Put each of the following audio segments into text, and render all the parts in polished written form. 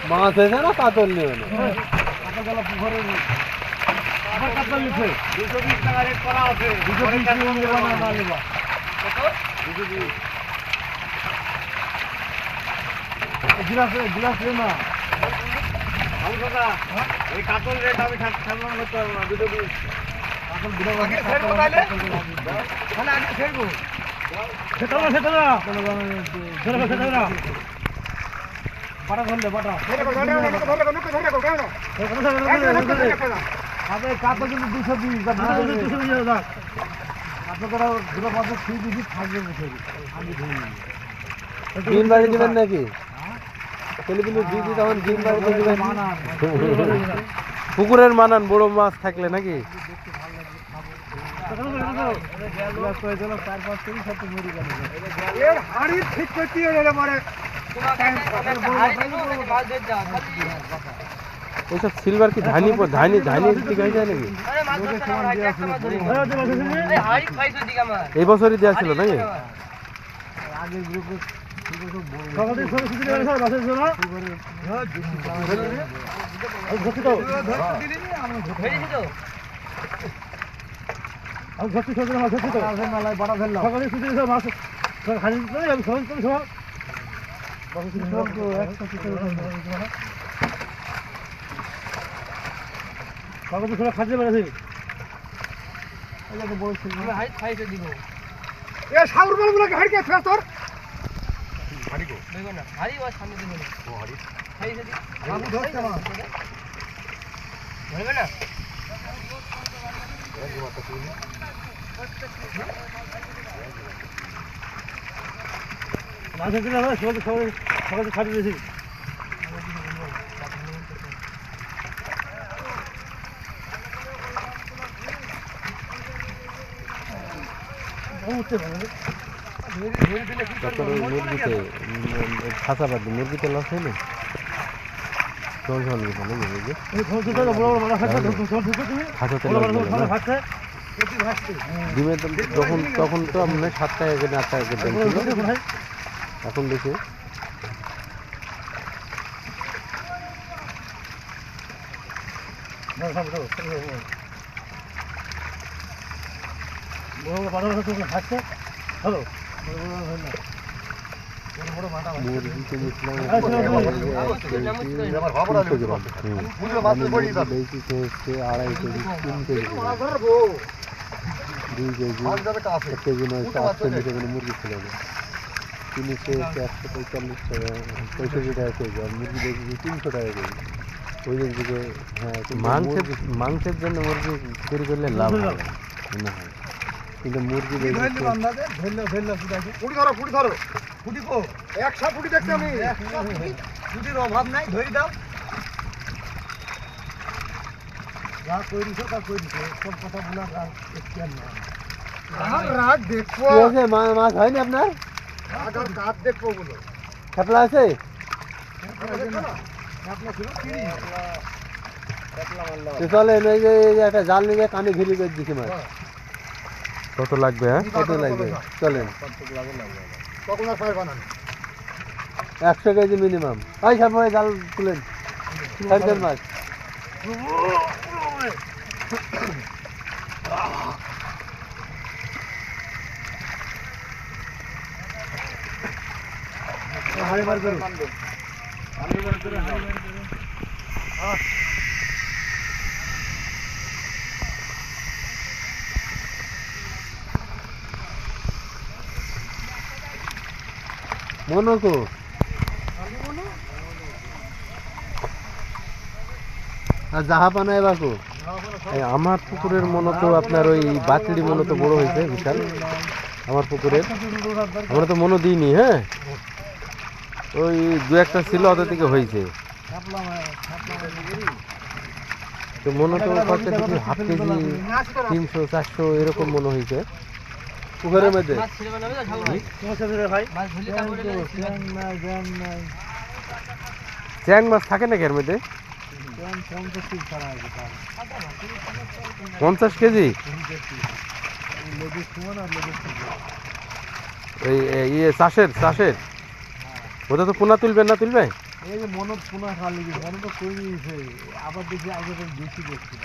মাছ হয়েছে না কাতল নিয়ে কাতল রেট আমি ছাড়লাম করতে পারবো না, দুটো পিস কাতল কিন্তু 220 আপনারা দুটো পাশে ফ্রি দিছি থাকবে বসে ডিম বাড়ি দিবেন নাকি ছেলেগুলো দিদি তখন ডিম বাড়িতে দিবেন পুকুরের মানান বড় মাছ থাকলে নাকি এইসব সিলভার কি ধানি ধানি ধানি ঠিক হয়ে যায় নাকি এই বছরই দেওয়া ছিল নাকি আগের গ্রুপে খাদ্য বেড়েছি সাউর বলগুলোকে হাড় কে তোর খাদ্য দিয়েছি মুরগিতে খাঁচা বাদ মুরগিতে লস হয়নি জল জল ডিমের যখন তখন তো আপনার 7 টাকা কেটে 8 টাকা কেটে এখন দেখি মুরগিতে দেখলাম 2.5 কেজি 3 কেজি 2 কেজি 1 কেজি নয় 800 মুরগি ছিল কিনে খেয়েছে 145 টাকা 65 টাকা কেজি আর মুরগি দেখছি 300 টাকা কেজি ওই দিকে হ্যাঁ মাংসের জন্য মুরগি তৈরি করলে লাভ হয় মনে হয় কিন্তু মুরগি ফুটির অভাব নাই ধরে দাও যা কইছো তা কইছো সব কথা বলা রাগ দেখবো মাছ হয়নি আপনার কাজ দেখবো বলো খেপলা আছে চলেন এই যে একটা জাল নিয়ে কানে ঘিরি করে দিচ্ছি মাছ কত লাগবে হ্যাঁ কত লাগবে চলেন তখন আর পারবা না 100 কেজি মিনিমাম ওই সময় জাল তুলেন সাইডের মাছ হাড়ি বার করুন মনোকো আর জাহাপানা এবাকো আমার পুকুরের মনে তো আপনার ওই বাতড়ি মনে তো বড় হয়েছে বিশাল আমার পুকুরের আমরা তো মনে দিইনি। হ্যাঁ, ওই দু একটা ছিল, ওদের থেকে হয়েছে। তো মনে তো কয়েকটা দেখি হাফ কেজি 300-400 এরকম মনে হয়েছে পুকুরের মধ্যে। চ্যাং মাছ থাকে নাকি এর মধ্যে? 50 কেজি? এই ইয়ে চাষের ওটা তো পোনা তুলবেন না? তুলবে এই যে মনত পোনা খালি মনে তো করে দিয়েছে, আবার দেখি আগে তো বেশি দেখছি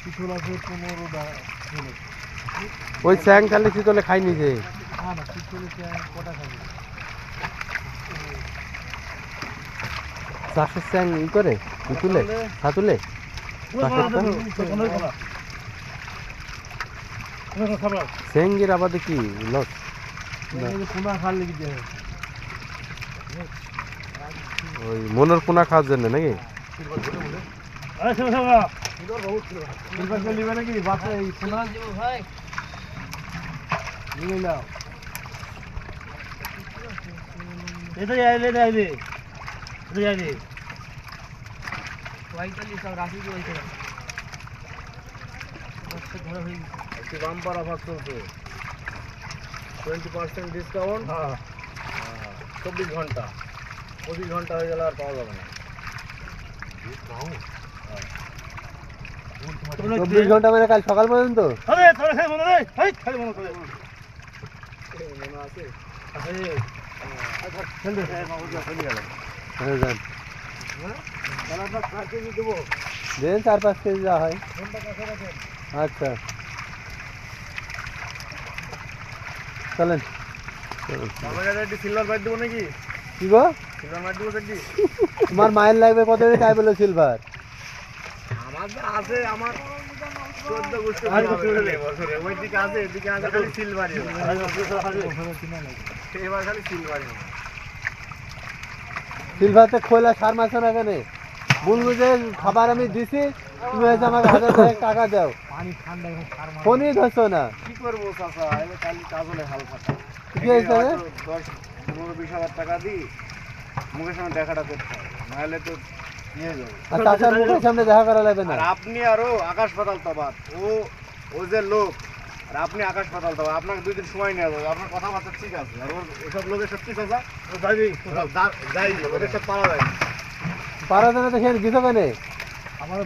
পিছল আছে 15টা। ওই চ্যাং খালি চিতলে খাইনি যে। না না, পিছলে কটা খাবে চাষের চ্যাং ই করে তুলে তুলে চেঙ্গির আবাদে কি লস? পোনা খালি কি ওই মনের পোনা খাওয়ার জন্য নাকি? নাকি বাচ্চা এই পোনা নিয়ে নাও। এটাই আইলে আইলে এটাই আইলে বাম্পার অফার চলছে, 20% ডিসকাউন্ট। 24 ঘন্টা, 25 ঘন্টা হয়ে গেলে আর পাওয়া যাবে না। 24 ঘন্টা মানে কাল সকাল পর্যন্ত? দেন 4-5 কেজি যা হয়। আচ্ছা চলেন। সিলভার বাইট দেবো নাকি? কি গো, সিলভার বাইট দেবো নাকি? তোমার মায়ের লাগবে কত তাই বলে সিলভার? আমার আছে, আমার 14 গোষ্ঠী বছরে ওই দিকে আছে, এদিকে আছে খালি সিলভারই। এবার খালি সিলভারই। সিলভারতে খোলা সার মাছ না কেন? বলবো যে খাবার আমি দিছি, তুমি হয়তো আমাকে 1000 টাকা দাও। পানি ঠান্ডা ফোনই ধরছো না। কি করবো চাচা, কালি কাজলে হাল ফাটা। কি হয়েছে? 10-15-20 হাজার টাকা দিই, মুখের সামনে দেখাটা করতে হবে, নাহলে তো নিয়ে যাবে। আর চাচার মুখের সামনে দেখা করা লাগবে না। আর আপনি আরো আকাশ পাতাল তফাৎ। ও যে লোক, আর আপনি আকাশ পাতাল তফাৎ। আপনাকে 2 দিন সময় নেওয়া যাবে, আপনার কথাবার্তা ঠিক আছে। আর ওসব লোকের সত্যি চাচা যাই ওদের সব পাওয়া যায়। পারা জানা তো সেখানে গিয়েছো কেন?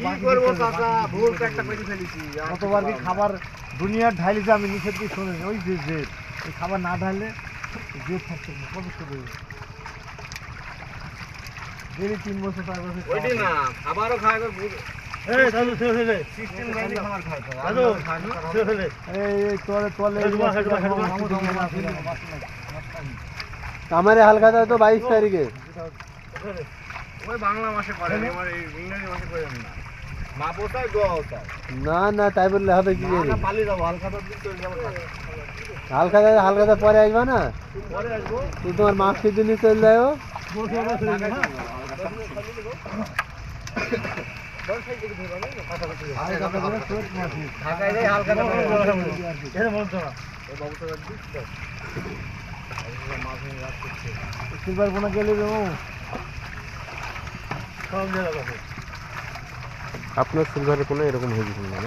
কি করবো চাচা, ভুল তো একটা পেটে ফেলেছি। কতবার কি খাবার দুনিয়ার ঢাইলিতে আমি নিষেধ দিয়ে শুনিনি। ওই যে এই খাবার না ঢাইলে যে থাকছে কত শুধু দেরি 3 বছর 4 বছর ওইটি না খাবারও খায় তো এই দাদু ছেড়ে ফেলে সিস্টেম গাইলে খাবার খায় তো দাদু ছেড়ে ফেলে এই তোলে আমারে হালকা দাও তো 22 তারিখে। ওই বাংলা মাসে করে আমার ইংরেজি মাসে করে না। মা পোষায় দোয়া হোসায়। না না তাই বললে হবে কি করে? না পালিয়ে যাবো, হালকা দাও দিন চলে যাবো। হালকা দা পরে আসবা না? পরে আসবো। তুই তোমার মাছকে দিনে চলে যাও। সিলভার কোনা গেলে আপনার সিলভারের কোনো এরকম হয়ে গেছিল না?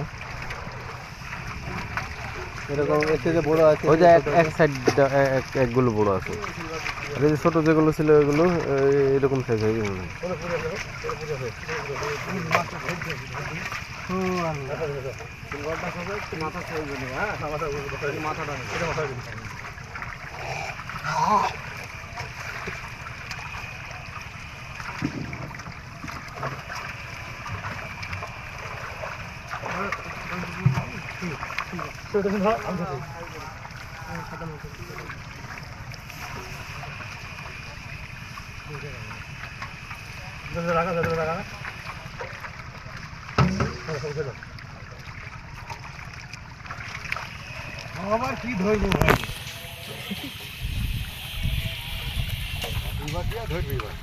এরকম এসে যে বড় আছে, ওই যে এক সাইড একগুলো বড় আছে, আর এই যে ছোট যেগুলো ছিল ওইগুলো এরকম সাইজ হয়ে গেছে। আবার কি ধরবো ভাই? ধরবি ভাই।